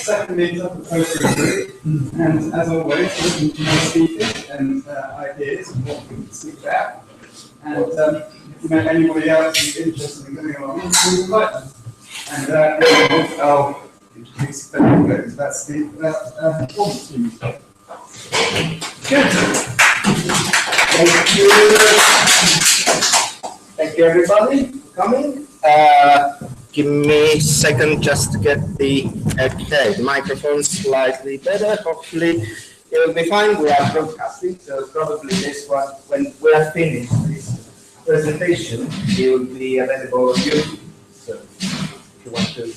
Second meetup of PostgreSQL, and as always, listen to your speakers and ideas and what we can speak about. And if you know anybody else who's interested in coming along, please invite them. And I'll introduce them. That's the performance team. Good. Thank you, everybody, for coming. Give me a second just to get the microphone slightly better. Hopefully it will be fine. We are broadcasting, so probably this one, when we are finished this presentation, it will be available on YouTube. So if you want to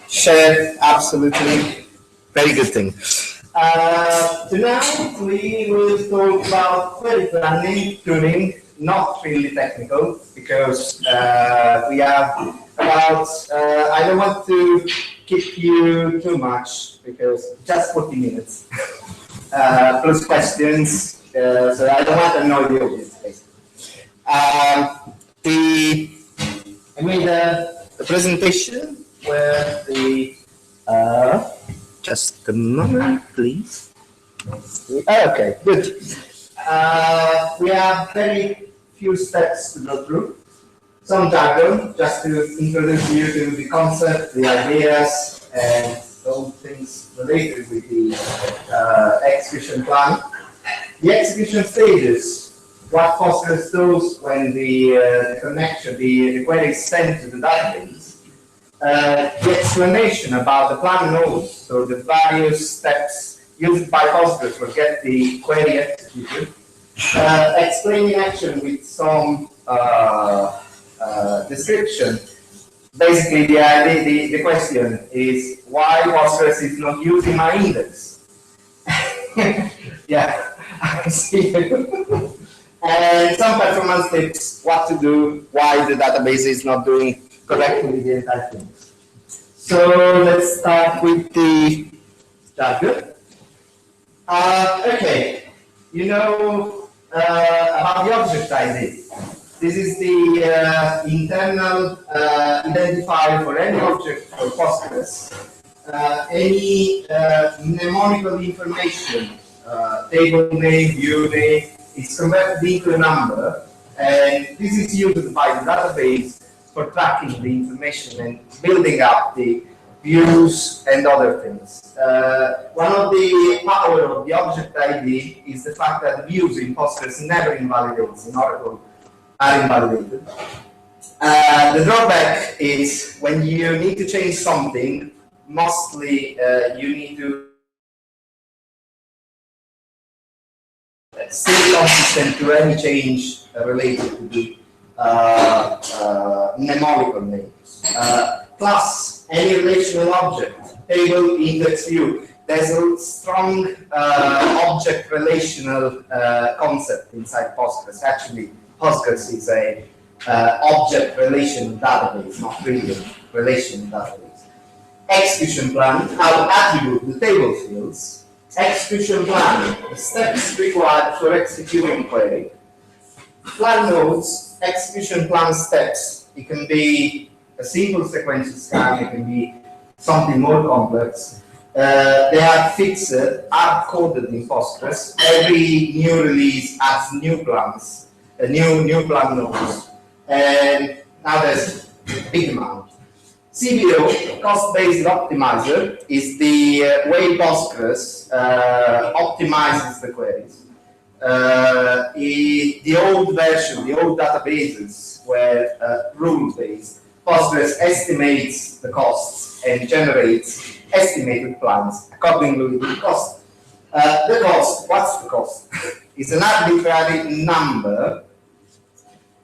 share, absolutely very good thing. Tonight we will talk about query planning, tuning, not really technical, because we have about, I don't want to keep you too much, because just 40 minutes, plus questions, so I don't want to annoy the audience, basically. I made a presentation where the, just a moment, please. Okay, good. We have very few steps to go through. Some jargon, just to introduce you to the concept, the ideas, and all things related with the execution plan. The execution stages, what Postgres does when the connection, the query is sent to the database. The explanation about the plan nodes, so the various steps used by Postgres to get the query executed. Explaining action with some description. Basically, the idea, the question is why Postgres is not using my index. Yeah, I see. And some performance tips, what to do, why the database is not doing correctly the entire thing. So let's start with the jargon. Okay, you know about the object ID. This is the internal identifier for any object for Postgres. Any mnemonical information, table name, view name, is converted into a number, and this is used by the database for tracking the information and building up the views and other things. One of the power of the object ID is the fact that views in Postgres never invalidates. In Oracle, are invalidated. The drawback is when you need to change something, mostly you need to stay consistent to any change related to the mnemonical names. Plus, any relational object, table, index, view. There's a strong object relational concept inside Postgres. Actually, Postgres is a object relation database, not really a relation database. Execution plan, how to attribute the table fields. Execution plan, the steps required for executing query. Plan nodes, execution plan steps. It can be a simple sequential scan, it can be something more complex. They are fixed, hard-coded in Postgres. Every new release adds new plans, new plan nodes. And now there's a big amount. CBO, cost-based optimizer, is the way Postgres optimizes the queries. The old version, the old databases were rule-based. Postgres estimates the costs and generates estimated plans accordingly to the cost. The cost, what's the cost? It's an arbitrary number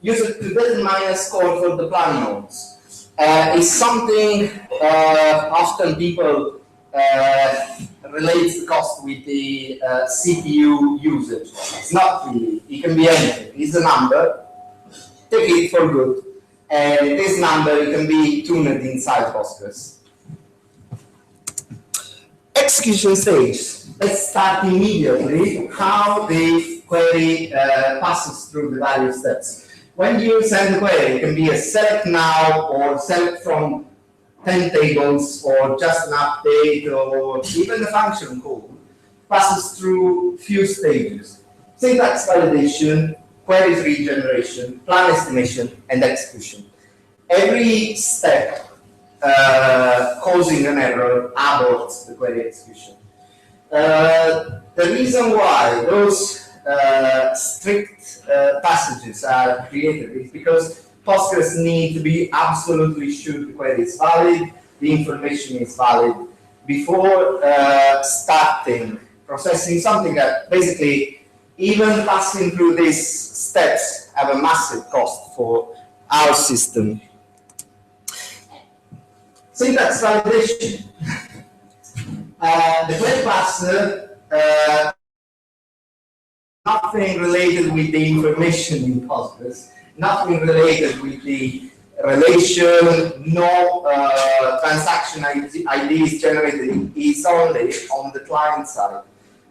used to determine a score for the plan nodes. It's something often people relates the cost with the CPU usage. It's not really. It can be anything. It's a number. Take it for good. And this number can be tuned inside Postgres. Execution stage. Let's start immediately how the query passes through the various steps. When you send a query, it can be a select now or select from 10 tables or just an update or even the function call passes through few stages. Syntax validation, query tree generation, plan estimation, and execution. Every step causing an error aborts the query execution. The reason why those strict passages are created is because Postgres need to be absolutely sure the query is valid, the information is valid before starting processing something that basically even passing through these steps have a massive cost for our system. Syntax validation. The query parser nothing related with the information in Postgres, nothing related with the relation, no transaction IDs generated. It's only on the client side.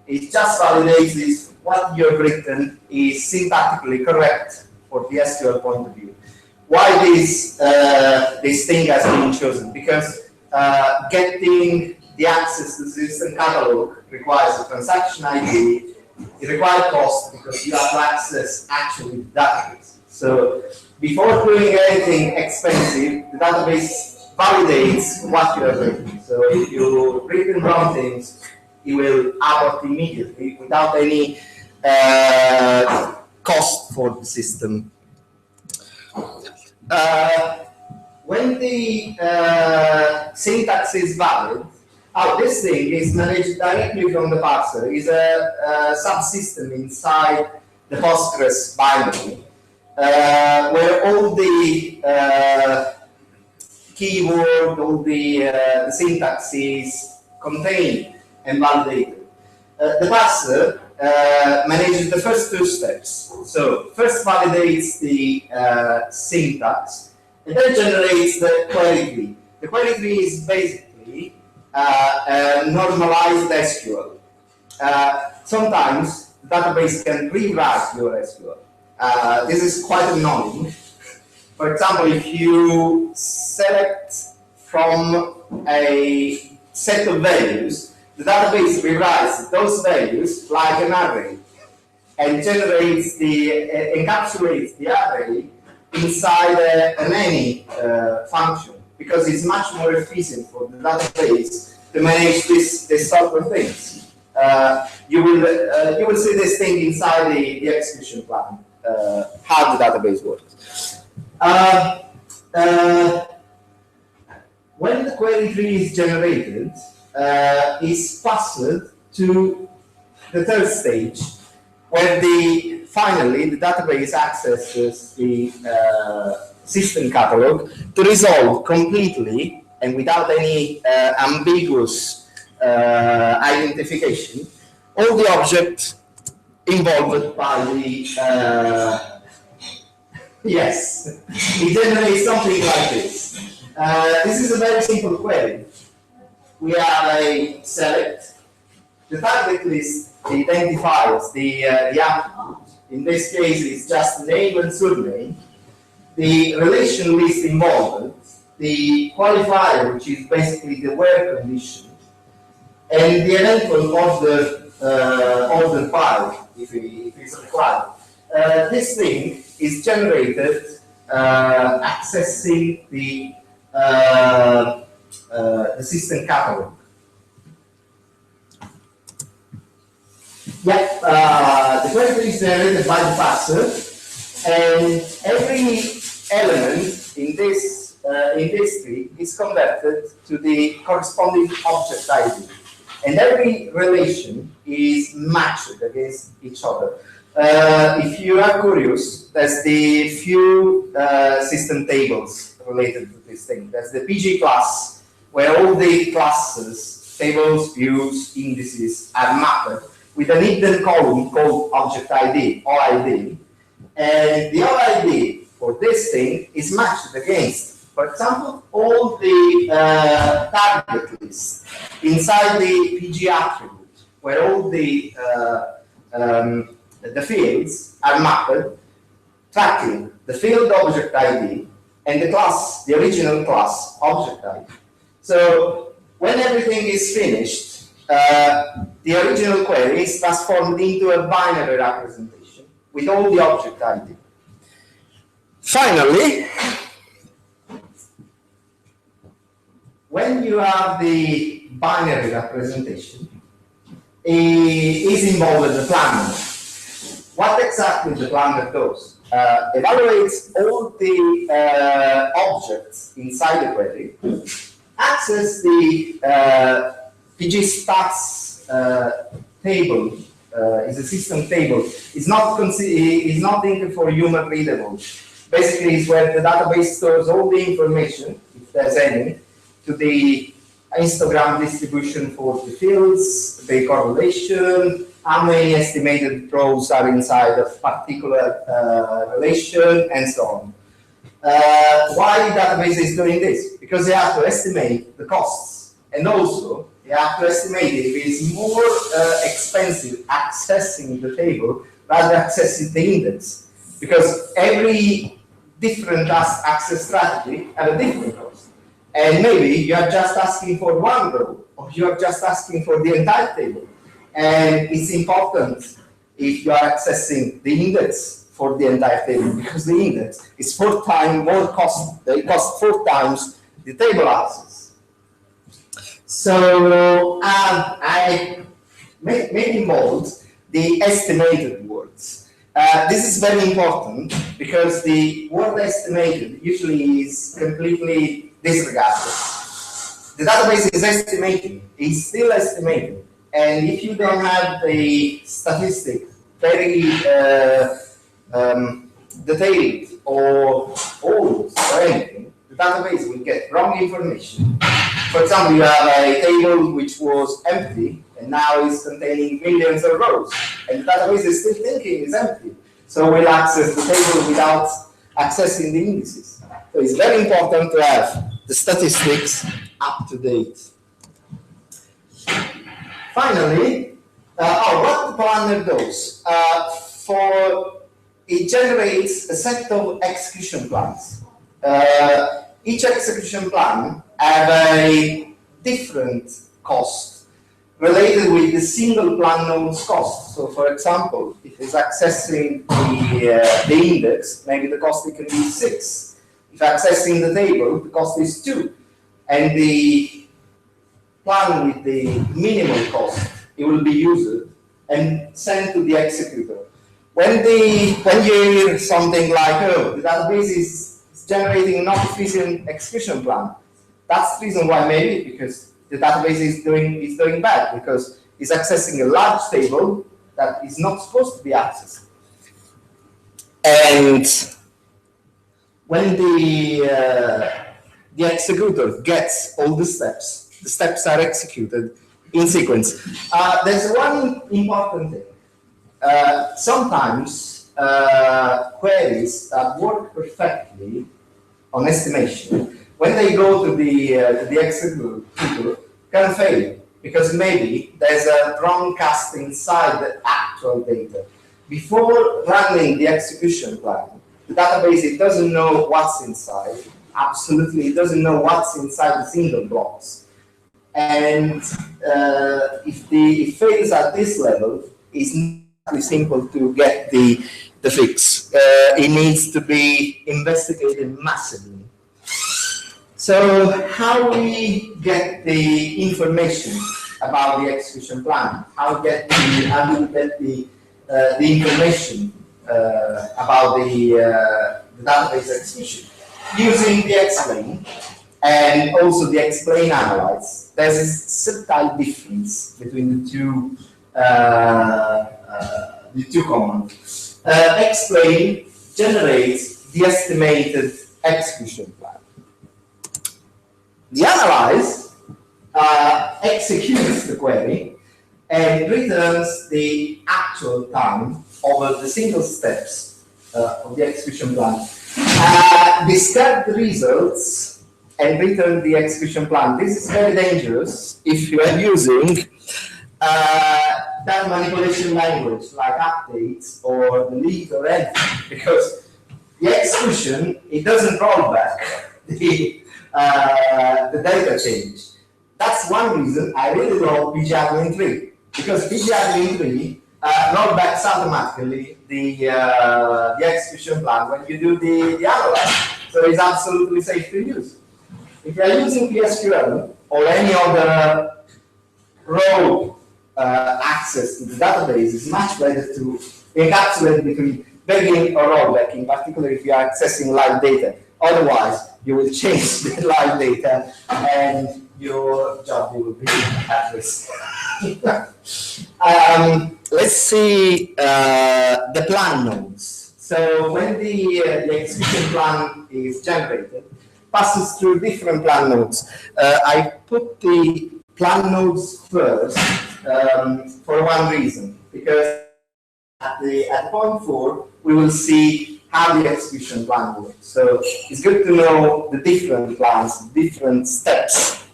It just validates if what you've written is syntactically correct for the SQL point of view. Why this thing has been chosen? Because getting the access to the system catalog requires a transaction ID. It requires cost because you have to access actually the database. So before doing anything expensive, the database validates what you have written. So if you written wrong things, it will abort immediately without any cost for the system. When the syntax is valid, this thing is managed directly from the parser. It's a subsystem inside the Postgres binary where all the keyword, all the syntax is contained and validated. The parser manages the first two steps. So first validates the syntax and then generates the query tree. The query tree is basically normalized SQL. Sometimes the database can rewrite your SQL. This is quite annoying. For example, if you select from a set of values, the database rewrites those values like an array and generates encapsulates the array inside an any function, because it's much more efficient for the database to manage this sort of things. You will see this thing inside the execution plan, how the database works. When the query tree is generated, is passed to the third stage, where finally the database accesses the system catalog to resolve completely and without any ambiguous identification all the objects involved by the yes, it generates something like this. This is a very simple query. We have a select. The target list identifies the attribute. In this case, it's just name and surname. The relation list involved, the qualifier, which is basically the where condition, and the eventual order file, if it's required. This thing is generated accessing the system catalog. The query is generated by the parser, and every element in this tree is converted to the corresponding object ID, and every relation is matched against each other. If you are curious, there's the few system tables related to this thing. There's the PG class, where all the classes tables, views, indices are mapped with a hidden column called object ID, OID. And the OID for this thing is matched against, for example, all the target lists inside the PG attribute, where all the fields are mapped, tracking the field object ID and the class, the original class object ID. So when everything is finished, the original query is transformed into a binary representation with all the object ID. Finally, when you have the binary representation, is involved the planner. What exactly the planner does? Evaluates all the objects inside the query, access the PG stats table, is a system table. It's not thinking for human readable. Basically, it's where the database stores all the information, if there's any, to the histogram distribution for the fields, the correlation, how many estimated rows are inside of particular relation, and so on. Why the database is doing this? Because they have to estimate the costs, and also they have to estimate if it's more expensive accessing the table rather than accessing the index, because every different access strategy has a different cost. And maybe you are just asking for one row, or you are just asking for the entire table. And it's important if you are accessing the index for the entire table, because the index is 4 times more cost. They cost 4 times the table access. So I made in bold the estimated words. This is very important because the word estimated usually is completely disregarded. The database is estimating, it's still estimating. And if you don't have the statistic very detailed or old or anything, the database will get wrong information. For example, you have a table which was empty and now is containing millions of rows, and the database is still thinking it's empty. So we'll access the table without accessing the indices. So it's very important to have the statistics up to date. Finally, what the planner does, it generates a set of execution plans. Each execution plan has a different cost related with the single plan node's cost. So, for example, if it's accessing the index, maybe the cost it can be 6. If accessing the table, the cost is 2. And the plan with the minimal cost, it will be used and sent to the executor. When you hear something like, oh, the database is generating not efficient execution plan, that's the reason why, maybe because the database is doing bad, because it's accessing a large table that is not supposed to be accessed. And when the executor gets all the steps are executed in sequence. There's one important thing. Sometimes queries that work perfectly on estimation, when they go to the executor, can fail because maybe there's a wrong cast inside the actual data. Before running the execution plan, the database, it doesn't know what's inside. Absolutely, it doesn't know what's inside the single blocks. And if it fails at this level, it's not really simple to get the fix. It needs to be investigated massively. So how we get the information about the execution plan? How do we get the information about the database execution? Using the explain and also the explain analyze. There's a subtle difference between the two commands. Explain generates the estimated execution plan. The analyze executes the query and returns the actual time over the single steps of the execution plan. Discard the results and return the execution plan. This is very dangerous if you are using that manipulation language like updates or delete or anything, because the execution, it doesn't roll back the data change. That's one reason I really love pgadmin 3, because pgadmin 3 rollbacks automatically the execution plan when you do the analyze. So it's absolutely safe to use. If you are using PSQL or any other row access to the database, it's much better to encapsulate between begin or rollback, in particular if you are accessing live data. Otherwise, you will change the live data and your job will be at risk. Let's see the plan nodes. So when the execution plan is generated, passes through different plan nodes. I put the plan nodes first for one reason, because at point 4, we will see how the execution plan works. So it's good to know the different plans, different steps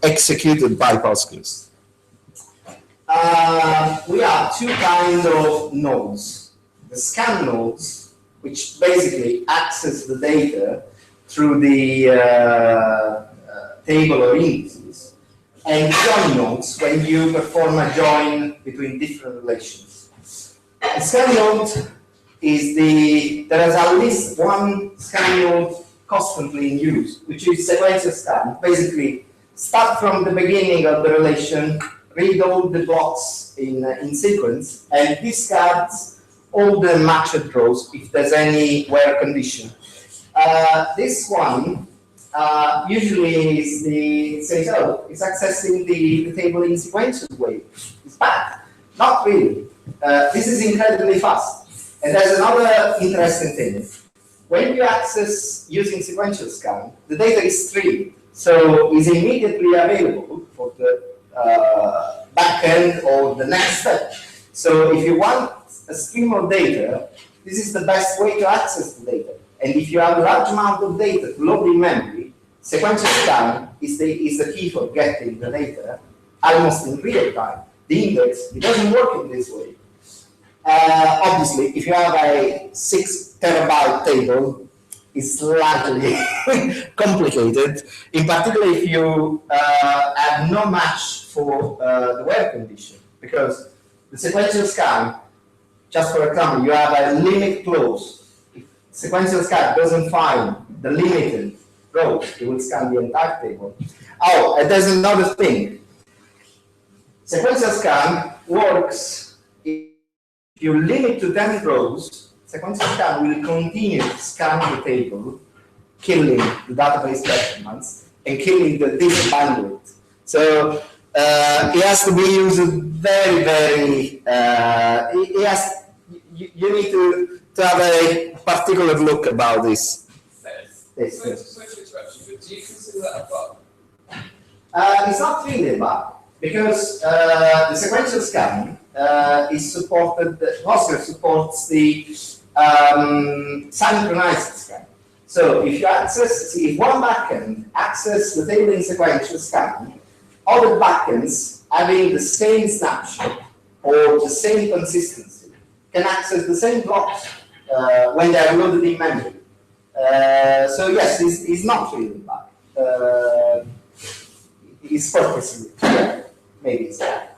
executed by Postgres. We have two kinds of nodes. The scan nodes, which basically access the data through the table or indices, and join nodes when you perform a join between different relations. A scan node is there is at least one scan node constantly in use, which is sequential scan. Basically, start from the beginning of the relation, read all the blocks in sequence, and discards all the matched rows if there's any where condition. This one usually says, oh, it's accessing the table in sequential way. It's bad. Not really. This is incredibly fast. And there's another interesting thing. When you access using sequential scan, the data is streamed, so it's immediately available for the backend or the next step. So if you want a stream of data, this is the best way to access the data. And if you have a large amount of data to load in memory, sequential scan is the key for getting the data almost in real time. The index, it doesn't work in this way. Obviously, if you have a 6 terabyte table, it's slightly complicated, in particular if you have no match for the where condition, because the sequential scan, just for example, you have a limit clause. If sequential scan doesn't find the limited rows, it will scan the entire table. Oh, and there's another thing. Sequential scan works if you limit to 10 rows. Sequential scan will continue to scan the table, killing the database performance and killing the disk bandwidth. So it has to be used very, very. You need to have a particular look about this. Do you consider that a bug? It's not really a bug, because the sequential scan is supported. Postgres supports the synchronized scan. So if you if one backend access the table in sequential scan, other backends having the same snapshot or the same consistency can access the same blocks when they are loaded in memory. So yes, it's not really bad. It's purposely. Yeah, maybe it's bad.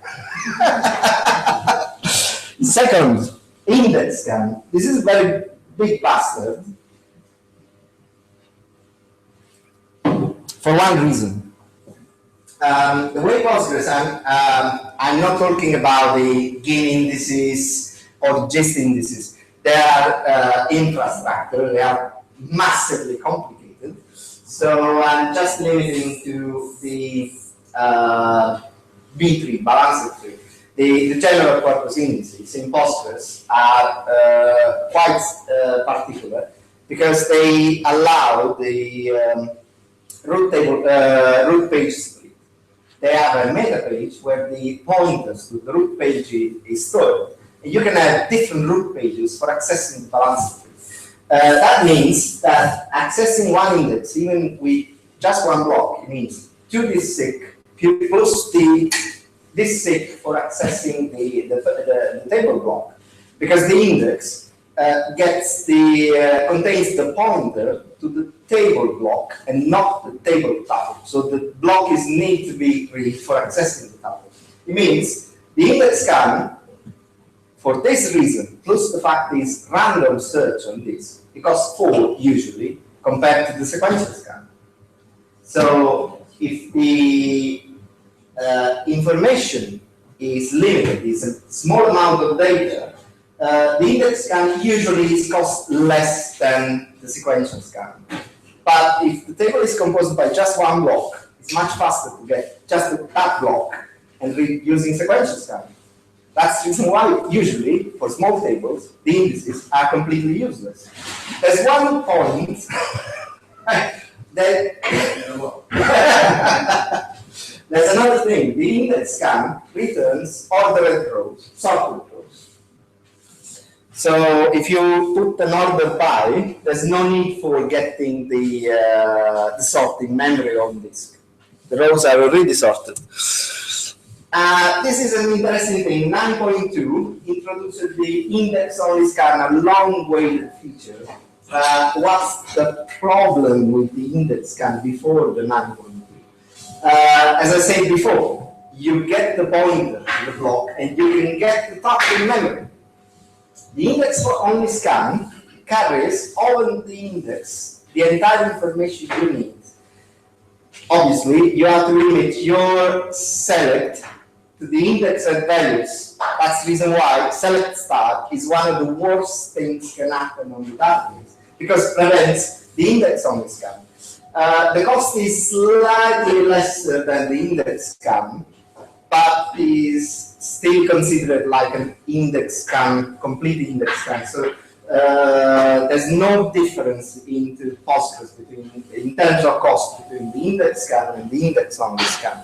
Second, index scan. This is a very big bastard for one reason. The way Postgres, I'm not talking about the GIN indices or gist indices. They are infrastructure. They are massively complicated. So I'm just limiting to the B3, balanced tree. The general purpose indices in Postgres are quite particular because they allow the root page split. they have a meta page where the pointers to the root page is stored. And you can have different root pages for accessing the balance tree. That means that accessing one index, even with just one block, it means 2d6 plus this SIG for accessing the table block, because the index contains the pointer to the table block and not the table tuple. So the block is need to be read for accessing the tuple. It means the index scan, for this reason, plus the fact is random search on this, it costs 4 usually compared to the sequential scan. So if the information is limited, is a small amount of data, the index scan usually costs less than the sequential scan. But if the table is composed by just one block, it's much faster to get just that block and read using sequential scan. That's the reason why usually for small tables the indices are completely useless. There's one point that there's another thing. The index scan returns ordered rows, sorted rows. So if you put an order by, there's no need for getting the sorting memory on disk. The rows are already sorted. This is an interesting thing. 9.2 introduces the index-only scan, a long-awaited feature. What's the problem with the index scan before the 9.2? As I said before, you get the pointer to the block and you can get the tuple in memory. The index-only scan carries all the index, the entire information you need. Obviously, you have to limit your select to the indexed values. That's the reason why select star is one of the worst things can happen on the database, because it prevents the index-only scan. The cost is slightly lesser than the index scan, but is still considered like an index scan, complete index scan. So there's no difference into Postgres in terms of cost between the index scan and the index-only scan.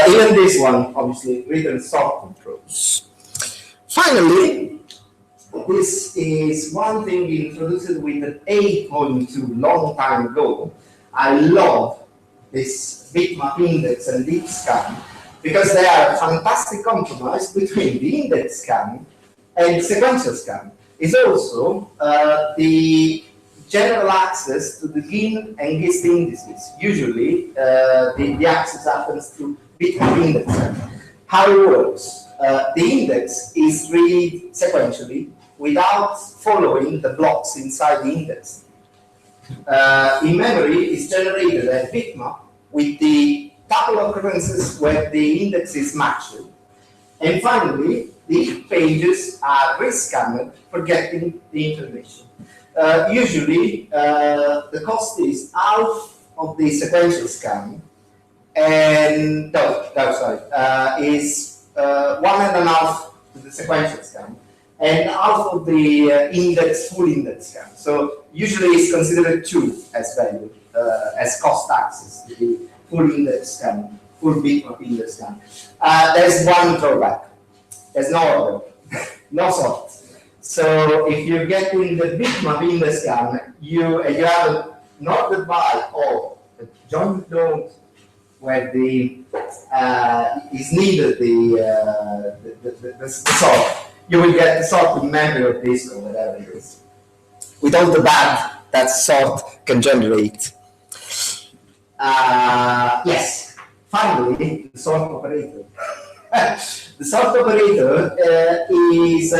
Even this one, obviously, written sorted rows. Finally, this is one thing introduced with an 8.2 long time ago. I love this bitmap index and deep scan because they are a fantastic compromise between the index scan and sequential scan. It's also the general access to the GIN and GIST indices. Usually, the access happens through bitmap index scan. How it works? The index is read sequentially without following the blocks inside the index. In memory, it's generated a bitmap with the tuple occurrences where the index is matched. And finally, the pages are rescanned for getting the information. Usually, the cost is half of the sequential scan, and is 1.5 to the sequential scan, and half of the full index scan. So usually it's considered 2 as value, as cost access, the full index scan, full bitmap index scan. There's one drawback. There's no order, no sort. So if you're getting the bitmap index scan, you have an ordered by or a joint node where the is needed the sort. You will get the sort in memory or disk or whatever it is. With all the bad that sort can generate. Yes, finally, the sort operator. The sort operator is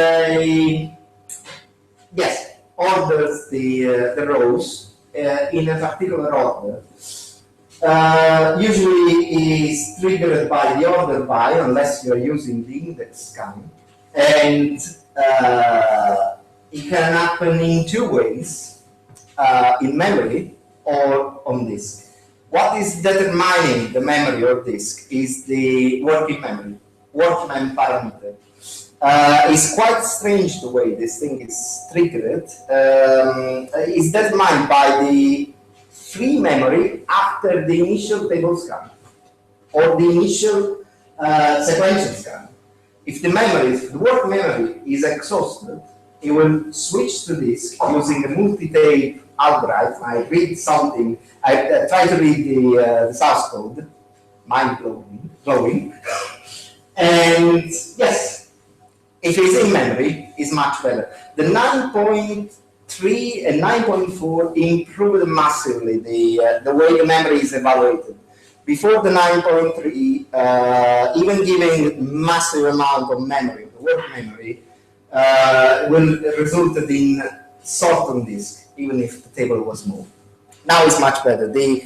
orders the rows in a particular order. Usually is triggered by the order by, unless you are using the index scan. And it can happen in 2 ways, in memory or on disk. What is determining the memory or disk is the working memory, workmem parameter. It's quite strange the way this thing is triggered. It's determined by the free memory after the initial table scan. or the initial sequential scan. If the memory, if the word memory is exhausted, it will switch to disk using a multi-tape algorithm. I read something, I try to read the source code, mind-blowing. And yes, if it's in memory, it's much better. The 9.3 and 9.4 improved massively the way the memory is evaluated. Before the 9.3, even giving massive amount of memory, the word memory, will result in sort on disk, even if the table was small. Now it's much better. The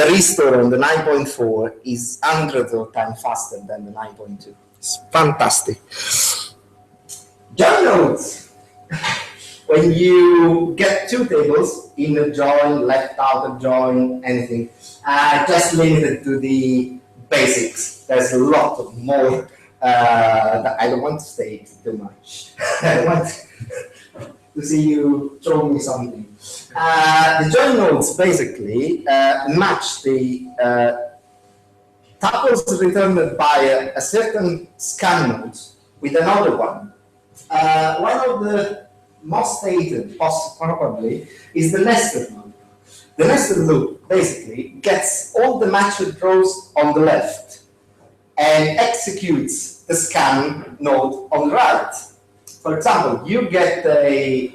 restore on the 9.4 is hundreds of times faster than the 9.2. It's fantastic. Join nodes. When you get two tables, inner join, left outer join, anything, just limited to the basics. There's a lot of more that I don't want to state too much. I want to see you show me something. The join nodes basically match the tuples returned by a certain scan node with another one. One of the most stated, probably, is the nested loop. The nested loop basically gets all the matched rows on the left and executes the scan node on the right. For example, you get a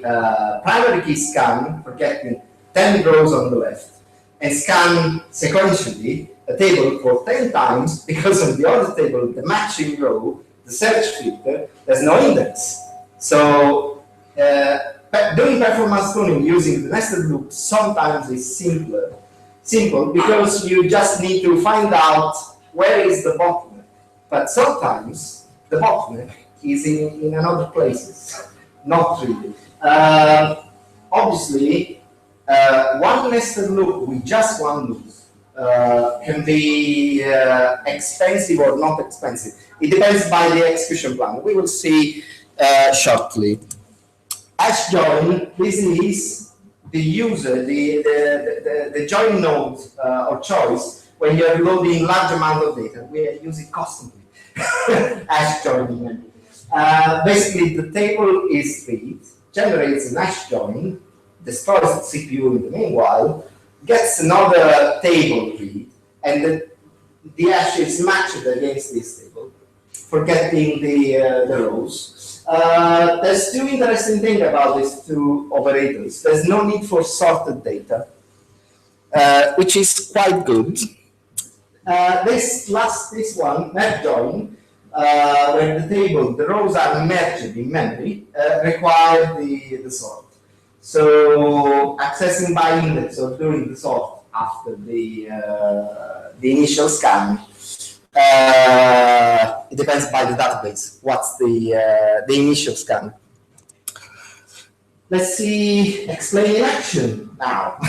primary key scan for getting 10 rows on the left and scan sequentially a table for 10 times because on the other table, the matching row, the search filter, there's no index. So doing performance tuning using the nested loop sometimes is simple because you just need to find out where is the bottleneck. But sometimes the bottleneck is in other places, not really. Obviously, one nested loop with just one loop can be expensive or not expensive. It depends by the execution plan. We will see shortly. Hash join, this is the user, the join node of choice when you're loading large amount of data. We use it constantly. Hash join. Basically, the table is read, generates an hash join, destroys the CPU in the meanwhile, gets another table read, and the hash is matched against this table for getting the rows. There's two interesting things about these two operators. There's no need for sorted data, which is quite good. This one, merge join, where the rows are merged in memory, require the sort. So accessing by index or doing the sort after the initial scan, it depends by the database. What's the initial scan? Let's see, explain in action now.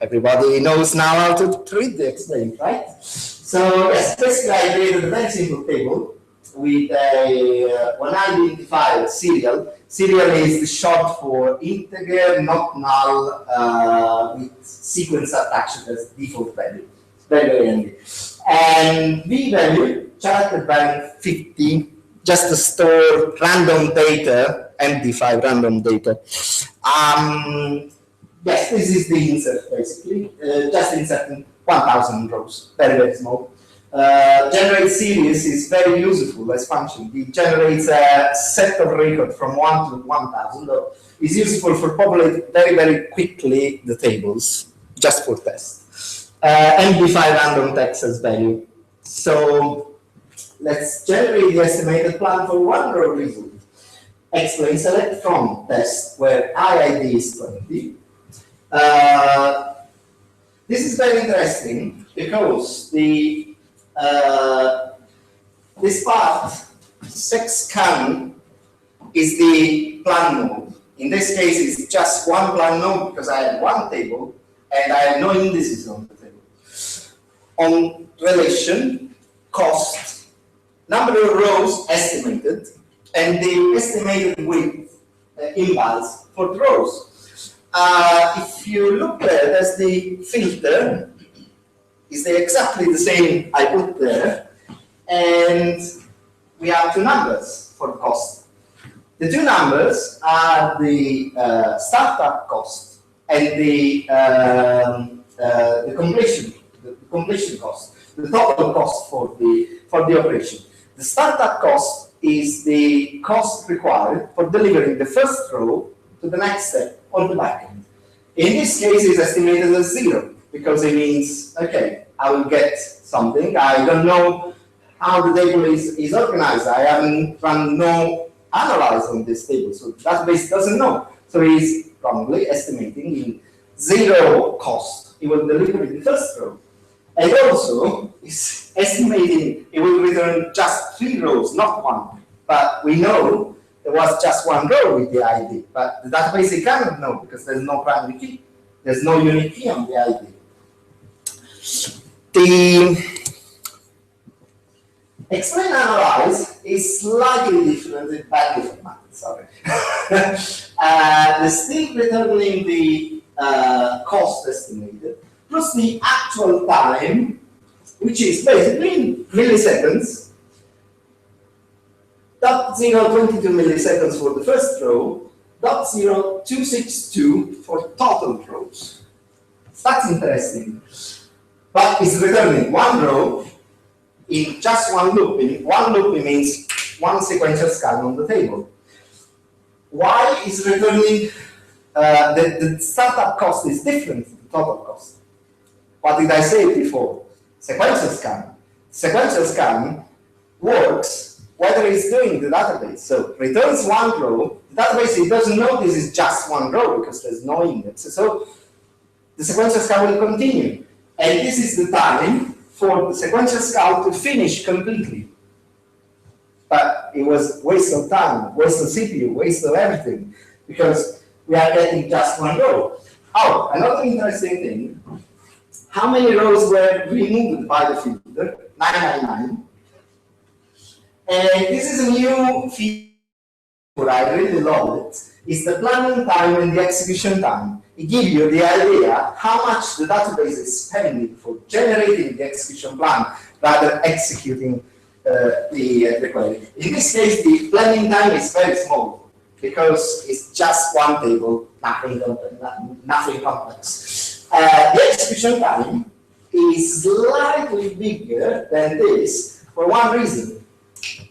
Everybody knows now how to read the explain, right? So yes, basically I created a very simple table with a unidentified serial. Serial is the short for integer, not null, with sequence attached as default value. It's very, very handy. And v value, character bank 50, just to store random data, MD5 random data. Yes, this is the insert basically, just inserting 1,000 rows, very, very small. Generate series is very useful as function. It generates a set of record from 1 to 1,000. It's useful for populating very, very quickly the tables, just for test. MD5 random text as value. So let's generate the estimated plan for one row result. Explain select from test where IID is 20. This is very interesting because this part, sec_scan, is the plan node. In this case, it's just one plan node because I have one table and I have no indices on the table. On relation, cost, number of rows estimated, and the estimated width invalid for the rows. If you look there, there's the filter. is exactly the same I put there, and we have two numbers for cost. The two numbers are the startup cost and the completion cost, the total cost for the operation. The startup cost is the cost required for delivering the first row to the next step on the backend. In this case, it's estimated as 0 because it means, okay, I will get something. I don't know how the table is organized. I haven't run no analyze on this table, so the database doesn't know. So it's probably estimating in 0 cost. It will deliver in the first row. And also, it's estimating it will return just 3 rows, not 1. But we know there was just 1 row with the ID. But the database it cannot know because there's no primary key. There's no unique key on the ID. The explain analyze is slightly different in badly formatted, sorry. Still returning the cost estimated plus the actual time, which is basically in milliseconds, 0.022 milliseconds for the first row, 0.0262 for total rows. That's interesting. But it's returning 1 row in just 1 loop. In 1 loop, it means 1 sequential scan on the table. Why is returning the startup cost is different from the total cost? What did I say before? Sequential scan. Sequential scan works whether it's doing the database. So returns 1 row. The database it doesn't know this is just 1 row because there's no index. So the sequential scan will continue. And this is the time for the sequential scan to finish completely. But it was waste of time, waste of CPU, waste of everything, because we are getting just 1 row. Oh, another interesting thing. How many rows were removed by the filter? 999. And this is a new feature, I really love it. It's the planning time and the execution time. It gives you the idea how much the database is spending for generating the execution plan rather executing the query. In this case, the planning time is very small because it's just 1 table, nothing complex. The execution time is slightly bigger than this for 1 reason.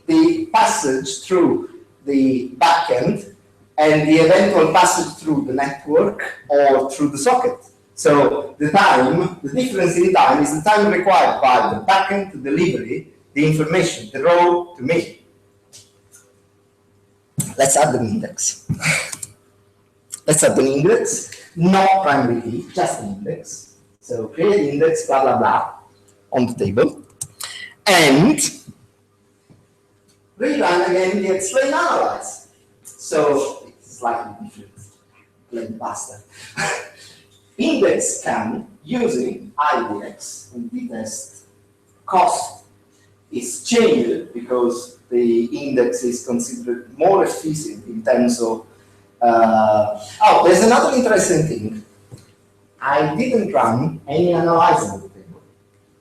The passage through the backend and the eventual passage through the network or through the socket. So the time, the difference in time is the time required by the backend to deliver the information, the row to me. Let's add an index. Let's add an index, not primary key, just an index. So create index, blah, blah, blah, on the table. And rerun again the explain analyze. So it's slightly different, plain bastard. Index scan using IDX and t-test cost is changed because the index is considered more efficient in terms of oh, there's another interesting thing. I didn't run any analysis on the table,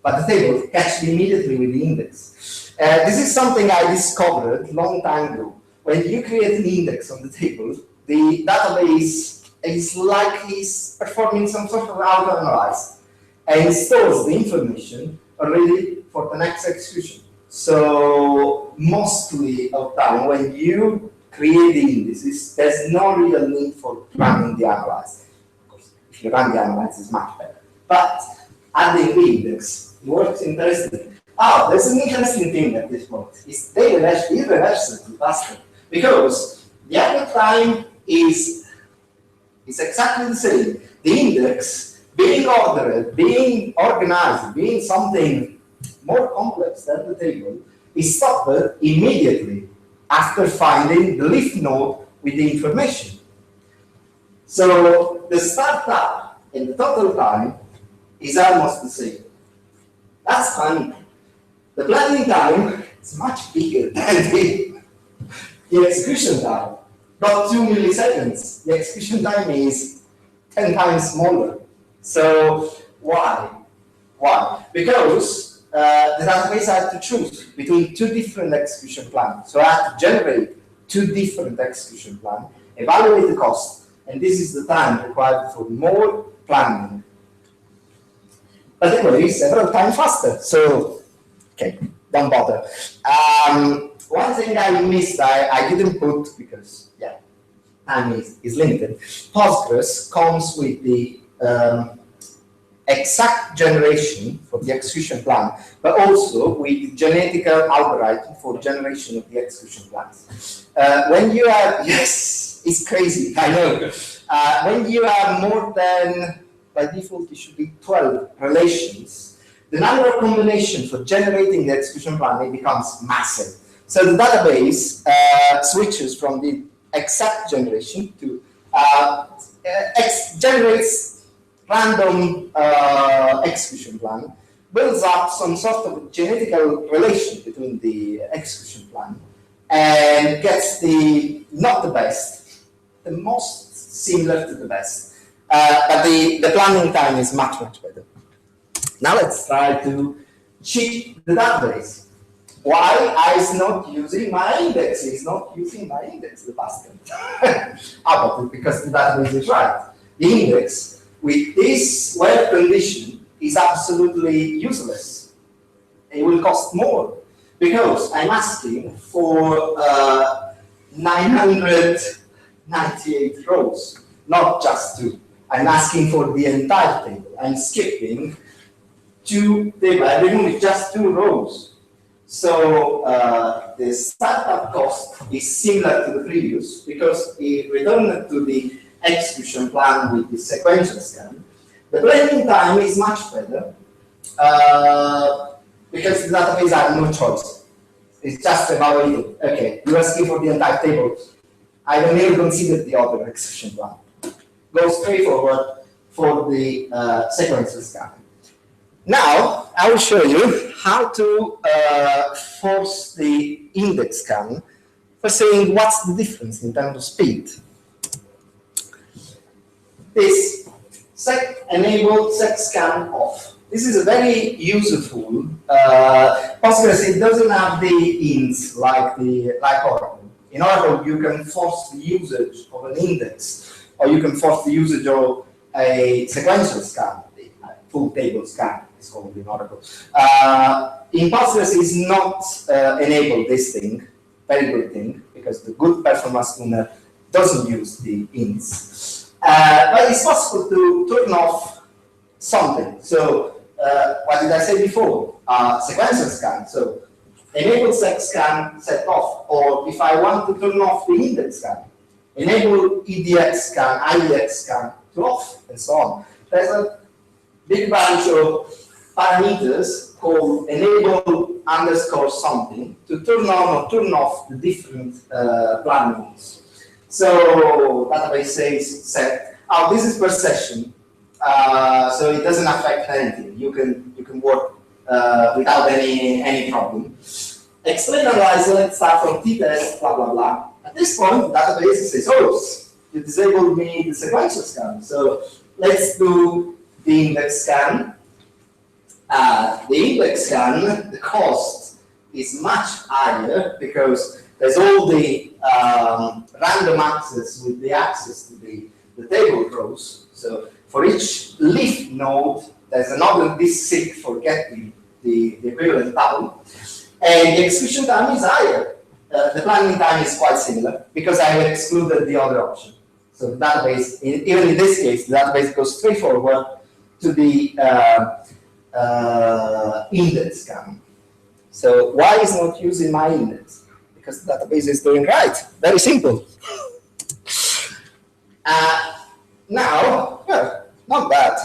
but the table catched immediately with the index. This is something I discovered a long time ago. When you create an index on the table, the database is like it's performing some sort of auto-analyze and stores the information already for the next execution. So mostly of time, when you create the indices, there's no real need for running the analyze. Of course, if you run the analyze, it's much better. But adding the index works interestingly. Oh, there's an interesting thing at this point. It's irreversibly faster because the average time is exactly the same. The index being ordered, being organized, being something more complex than the table is stopped immediately after finding the leaf node with the information. So the startup and the total time is almost the same. That's funny. The planning time is much bigger than the execution time. Not 2 milliseconds. The execution time is 10 times smaller. So why? Why? Because the database had to choose between two different execution plans. So I had to generate two different execution plans, evaluate the cost, and this is the time required for more planning. But anyway, several times faster. So, okay, don't bother. One thing I missed, I didn't put because, yeah, time is limited. Postgres comes with the exact generation for the execution plan, but also with genetical algorithm for generation of the execution plans. When you have, yes, it's crazy, I know. When you have more than, by default, it should be 12 relations, the number of combinations for generating the execution plan, it becomes massive. So the database switches from the exact generation to generates random execution plan, builds up some sort of genetical relation between the execution plan, and gets the, not the best, the most similar to the best. But the planning time is much, much better. Now let's try to cheat the database. Why I is not using my index? It's not using my index, the bastard. But because the database is right. The index with this web condition is absolutely useless. It will cost more because I'm asking for 998 rows, not just 2. I'm asking for the entire table. I'm skipping 2 tables. I remove just 2 rows. So the startup cost is similar to the previous because it returned to the execution plan with the sequential scan. The planning time is much better because the database has no choice. It's just evaluating. Okay, you're asking for the entire table. I don't even consider the other execution plan. Go straight forward for the sequential scan. Now, I will show you how to force the index scan for saying what's the difference in terms of speed. This enable sec scan off. This is a very useful. Postgres, it doesn't have the ints like Oracle. In Oracle, you can force the usage of an index, or you can force the usage of a sequential scan, full table scan. It's called in Oracle. In Postgres is not enabled this thing, very good thing, because the good performance tuner doesn't use the ints. But it's possible to turn off something. So what did I say before? Sequential scan. So enable sec scan set off. Or if I want to turn off the index scan, enable edx scan, idx scan to off, and so on. There's a big bunch of parameters called enable underscore something to turn on or turn off the different plan modes. So database says set. Oh, this is per session, so it doesn't affect anything. You can work without any problem. Explain analyzer. Let's start from t-test. Blah blah blah. At this point, the database says, "Oh, you disabled me the sequential scan." So let's do the index scan. The index scan, the cost is much higher because there's all the random access with the access to the table rows. So for each leaf node, there's another disk for getting the equivalent table. And the execution time is higher. The planning time is quite similar because I have excluded the other option. So the database, even in this case, the database goes straight forward to the index scan. So why is not using my index? Because the database is doing right. Very simple. Now, well, not bad.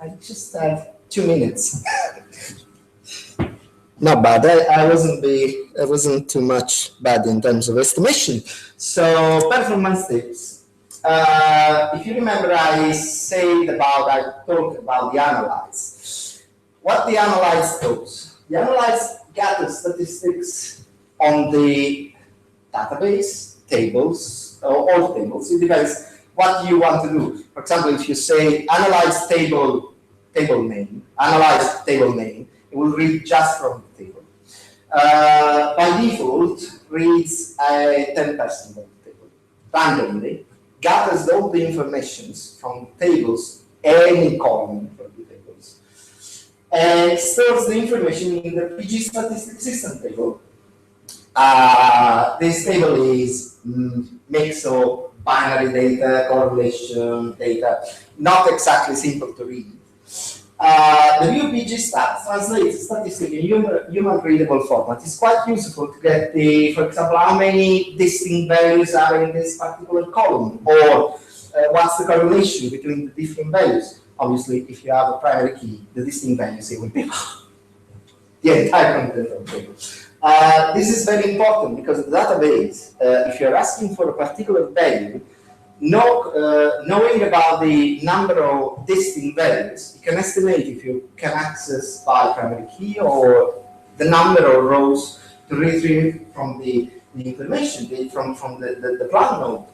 I just have 2 minutes. Not bad. I wasn't too much bad in terms of estimation. So performance tips. If you remember, I talked about the analyze. What the analyze does? The analyze gathers statistics on the database, tables, or all tables. It depends what you want to do. For example, if you say analyze table table name, analyze table name, it will read just from the table. By default, reads a 10% of the table. Randomly, gathers all the information from tables, any column from the tables, and stores the information in the PG statistic system table. This table is mix of binary data, correlation data, not exactly simple to read. The view PG stats translates statistics in human readable format. It's quite useful to get the, for example, how many distinct values are in this particular column, or what's the correlation between the different values. Obviously, if you have a primary key, the distinct values, it will be the entire content of the table. This is very important because the database, if you're asking for a particular value, knowing about the number of distinct values, you can estimate if you can access by primary key or the number of rows to retrieve from the information from the plan node.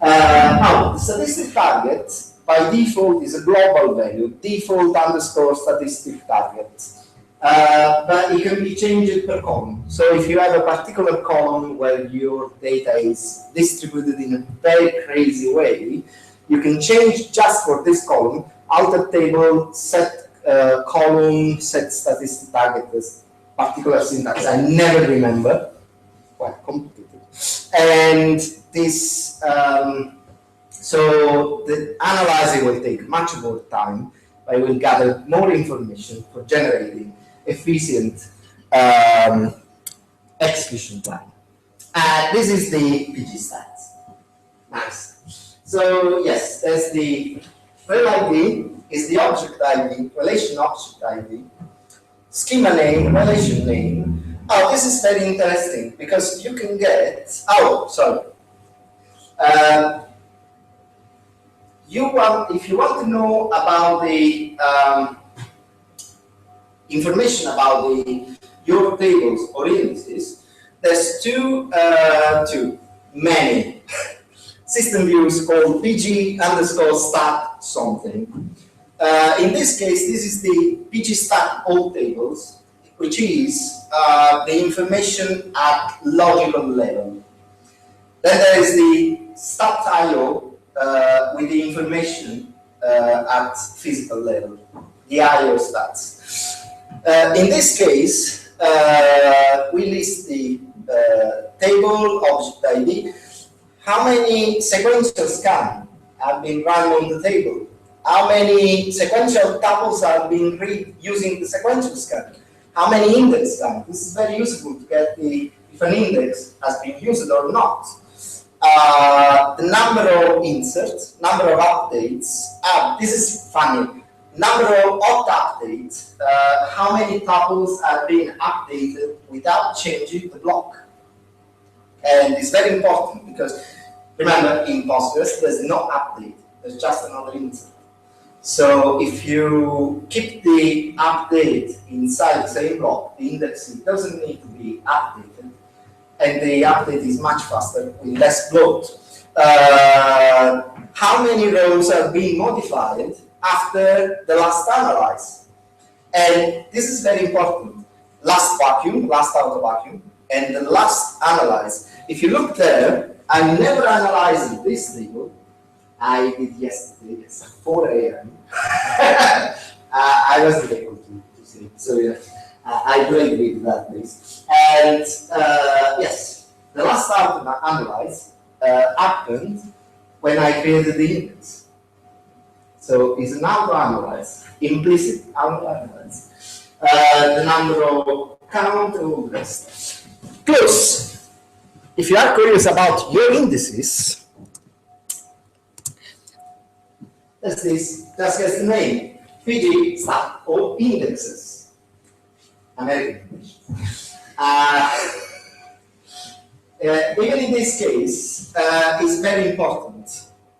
Now, the statistic target by default is a global value, default underscore statistic target. But it can be changed per column. So if you have a particular column where your data is distributed in a very crazy way, you can change just for this column, alter table, set column, set statistic target as particular syntax. I never remember, quite complicated. And this, so the analyzing will take much more time. I will gather more information for generating efficient execution plan. This is the PG stats. Nice. So yes, there's the rel ID is the object ID, relation object ID, schema name, relation name. Oh, this is very interesting because you can get. Oh, sorry. If you want to know about the information about your tables or indices, there's many system views called PG underscore stat something. In this case, this is the PG stat all tables, which is the information at logical level. Then there is the stat.io with the information at physical level, the IO stats. In this case, we list the table object ID, how many sequential scans have been run on the table, how many sequential tuples are being read using the sequential scan, how many index scans. This is very useful to get if an index has been used or not. The number of inserts, number of updates. This is funny. Number of opt updates. How many tuples are being updated without changing the block? And it's very important because remember, in Postgres there's no update. There's just another insert. So if you keep the update inside the same block, the indexing doesn't need to be updated. And the update is much faster with less bloat. How many rows are being modified after the last analyze? And this is very important. Last vacuum, last out of vacuum, and the last analyze. If you look there, I'm never analyzing this table. I did yesterday, it's 4 a.m. I wasn't able to see, so yeah. I do agree with that, please. And yes, the last out of analyze happened when I created the index. So it's an auto-analyze, implicit auto-analyze. The number of count, all the rest. Plus, if you are curious about your indices, that's this, just gets the name, PG stat or indexes. American English. Even in this case, it's very important.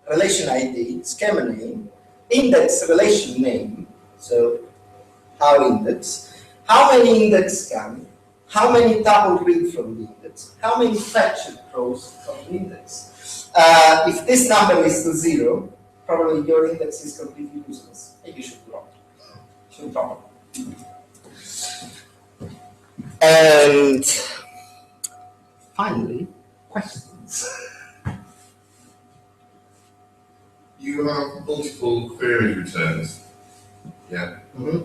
Relation ID, schema name, index relation name, so how index, how many index scan, how many tuple read from the index, how many fetched rows from the index. If this number is to 0, probably your index is completely useless and you should drop it. No problem. And finally, questions. You have multiple query returns. Yeah. Mm-hmm.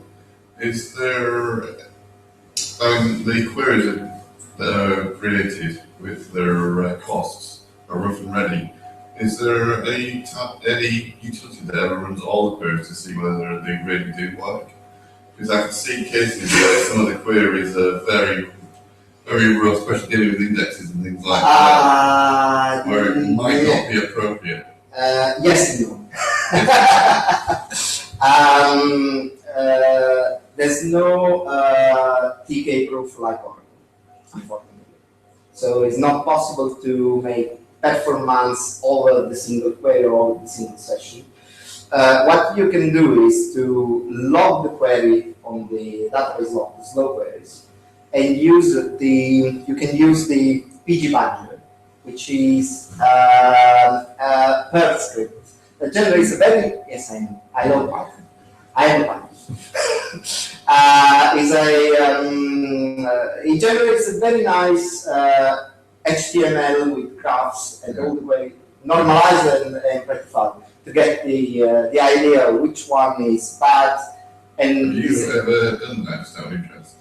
Is there the queries that are created with their costs are rough and ready? Is there any utility that ever runs all the queries to see whether they really do work? Because I can see cases where some of the queries are very, very rough, especially dealing with indexes and things like that, where it might not be appropriate. Yes and no. There's no TK proof like Oracle, unfortunately. So it's not possible to make performance over the single query or the single session. What you can do is to log the query on the database log, the slow queries, and use you can use the PG badger, which is a Perl script that generates a very, yes I know, I love Python. I am a Python. It generates a very nice HTML with graphs and all the way normalized and rectified to get the idea of which one is bad. And have you ever done that just out of interest?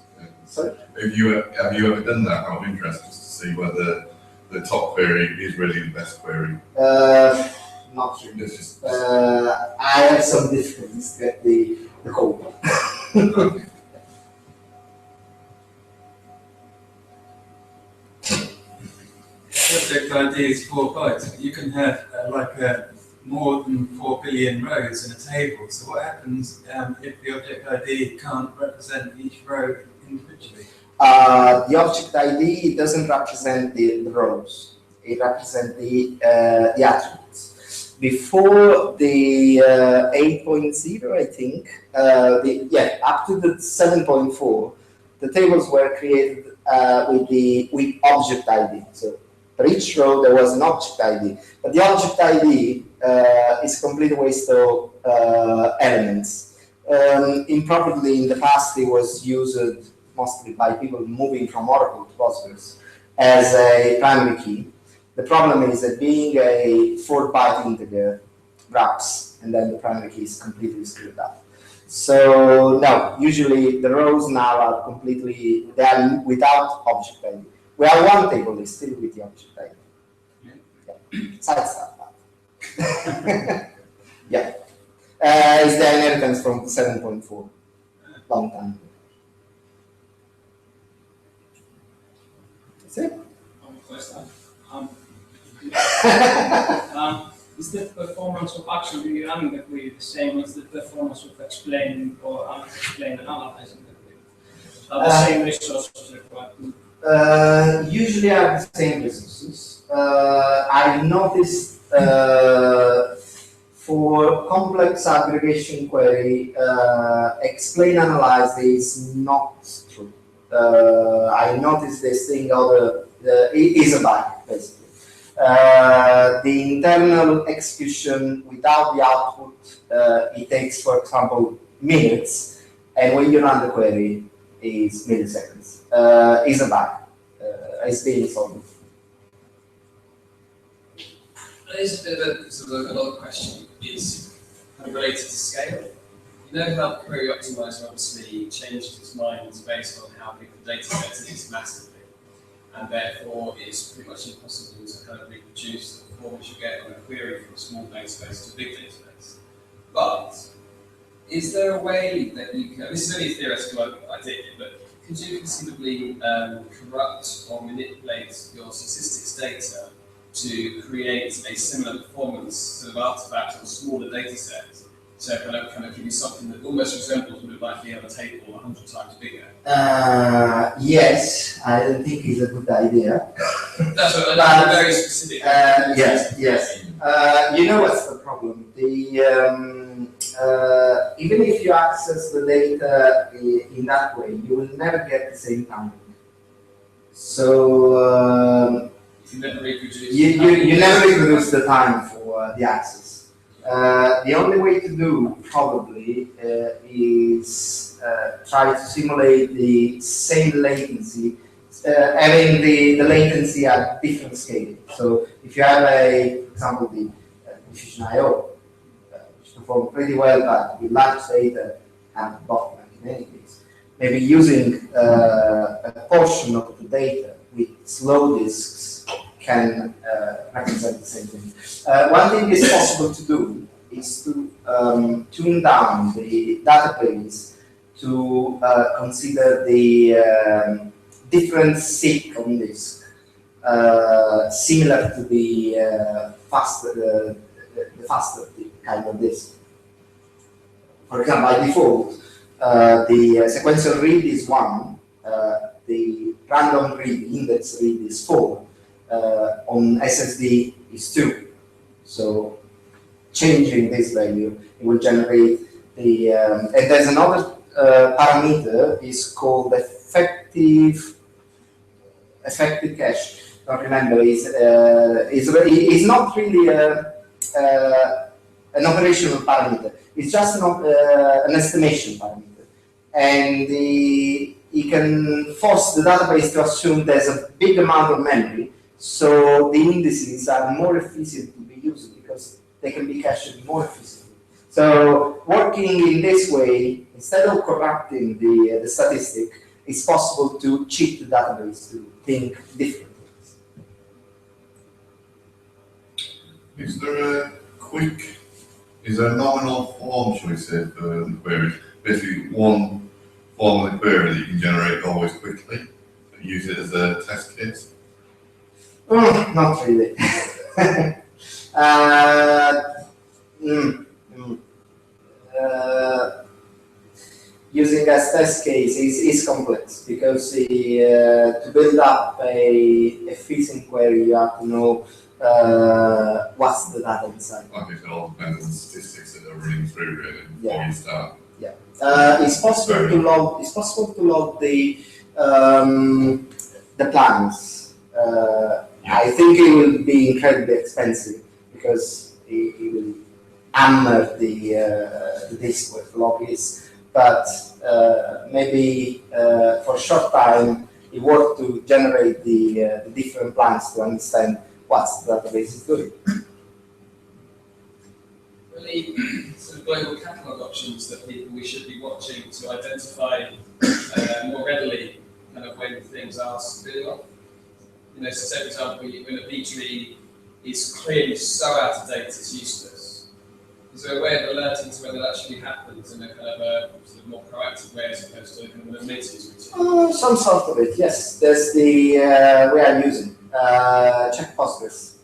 Sorry? Have you ever done that out of interest just to see whether the top query is really the best query? Not really. It's just, I have some difficulties to get the code. okay. Object ID is 4 bytes, but you can have more than 4 billion rows in a table. So what happens if the object ID can't represent each row individually? The object ID doesn't represent the rows. It represents the attributes. Before the 8.0, I think, up to the 7.4, the tables were created with object ID. So for each row there was an object ID, but the object ID is a complete waste of elements. Improperly in the past it was used mostly by people moving from Oracle to Postgres as a primary key. The problem is that being a 4-byte integer wraps, and then the primary key is completely screwed up. So no, usually the rows now are completely, they are without object ID. We have one table is still with the object ID. Yeah. Side stuff. Yeah. It's the inheritance from 7.4. Long time ago. That's it. Is the performance of actually running the query the same as the performance of explaining or unexplained and analyzing the query? Are the same resources required? Usually I have the same resources. I've noticed for complex aggregation query, explain analyze is not true. I noticed this thing it is a bug basically. The internal execution without the output, it takes, for example, minutes, and when you run the query, is milliseconds. Is a bug. It's being solved. There's a bit of a sort of an odd question. Is kind of related to scale. You know how Query Optimizer obviously changed its mind based on how big the data set is massively, and therefore it's pretty much impossible to kind of reproduce the performance you get on a query from a small database to a big database. But is there a way that you can, this is only a theoretical idea, but could you conceivably corrupt or manipulate your statistics data to create a similar performance sort of artifact on a smaller data set? So kind of give you something that almost resembles what it might be on a table 100 times bigger. Yes, I don't think it's a good idea. That's a very specific. Yes. You know what's the problem? Even if you access the data in that way, you will never get the same timing. So you never reproduce. You never reproduce the time for the access. The only way to do probably is try to simulate the same latency, having the latency at different scale. So if you have for example, the Diffusion I/O, which perform pretty well, but with large data and bottleneck in any case, maybe using a portion of the data with slow disks can represent the same thing. One thing is possible to do is to tune down the database to consider the different SIG on disk, similar to the faster kind of disk. For example, by default, the sequential read is 1, the random read, index read is 4, on SSD is 2. So changing this value, it will generate the, and there's another parameter is called effective cache. Don't remember, is not really an operational parameter. It's just an estimation parameter, and you can force the database to assume there's a big amount of memory, so the indices are more efficient to be used because they can be cached more efficiently. So working in this way, instead of corrupting the statistic, it's possible to cheat the database to think differently. Is there a nominal form, shall we say, for the query? Basically, one form of the query that you can generate always quickly, and use it as a test case? Not really. Using as test case is complex because to build up a phishing query, you have to know what's the data inside. Okay, so it all depends on the statistics that are running through really before you start. Yeah, it's possible to log. It's possible to log the plans. I think it will be incredibly expensive because it will hammer the disk where the log is. But maybe for a short time, it worked to generate the different plans to understand what the database is doing. Really, sort of global catalog options that we should be watching to identify more readily kind of when things are spinning off. You know, so say for example, when a B tree is clearly so out of date it's useless. Is there a way of alerting to when that actually happens in a kind of a sort of more proactive way as opposed to kind of an omitted routine? Some sort of it, yes. There's the we are using check Postgres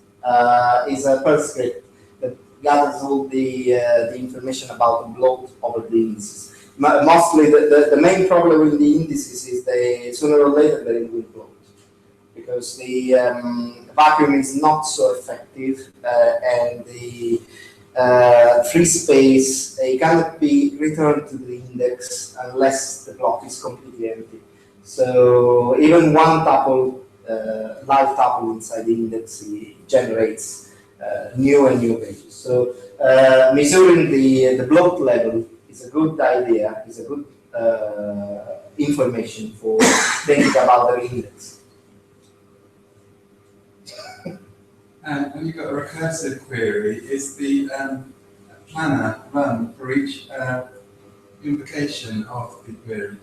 is a Perl script that gathers all the information about the bloat over the indices. Mostly, the main problem with the indices is they sooner or later they will bloat because the vacuum is not so effective and the free space cannot be returned to the index unless the block is completely empty. So even one tuple, live tuple inside the index generates new and new pages. So measuring the bloat level is a good idea, is a good information for thinking about the index. And when you've got a recursive query, is the planner run for each invocation of the query?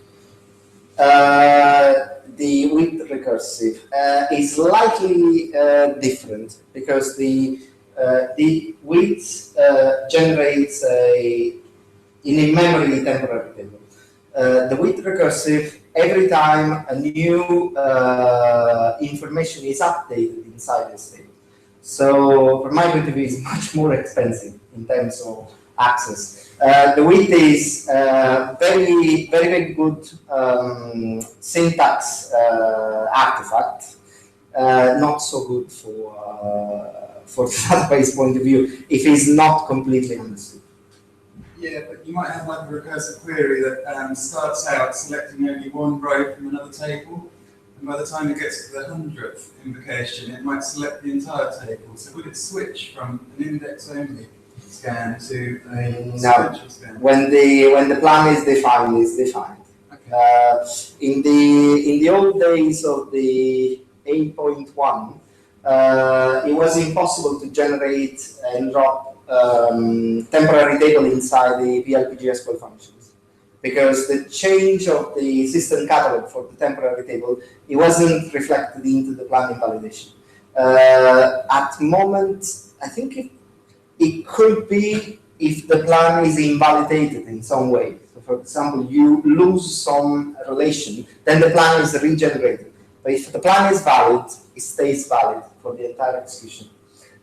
The with recursive is slightly different because the with generates in a memory temporary table. The with recursive, every time a new information is updated inside this table. So from my point of view, it's much more expensive in terms of access. The with is very, very good syntax artifact, not so good for the database point of view if it's not completely understood. Yeah, but you might have like a recursive query that starts out selecting only one row from another table, and by the time it gets to the 100th invocation, it might select the entire table. So would it switch from an index only scan to a No. sequential scan? When the plan is defined, it's defined. Okay. In the old days of the 8.1, it was impossible to generate and drop temporary table inside the PLPGSQL functions, because the change of the system catalog for the temporary table, it wasn't reflected into the plan invalidation. At the moment, I think it could be if the plan is invalidated in some way. So for example, you lose some relation, then the plan is regenerated. But if the plan is valid, it stays valid for the entire execution.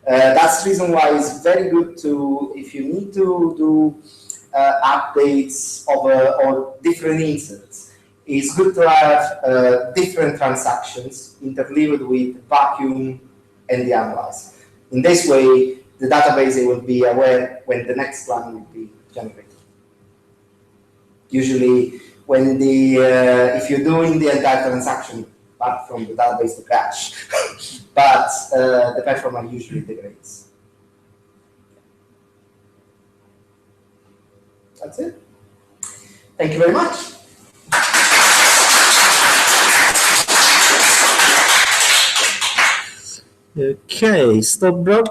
That's the reason why it's very good to, if you need to do updates of or different inserts, it's good to have different transactions interleaved with vacuum and the analyze. In this way, the database will be aware when the next plan will be generated. Usually, when if you're doing the entire transaction back from the database to cache, but the performance usually degrades. That's it. Thank you very much. Okay, stop, bro.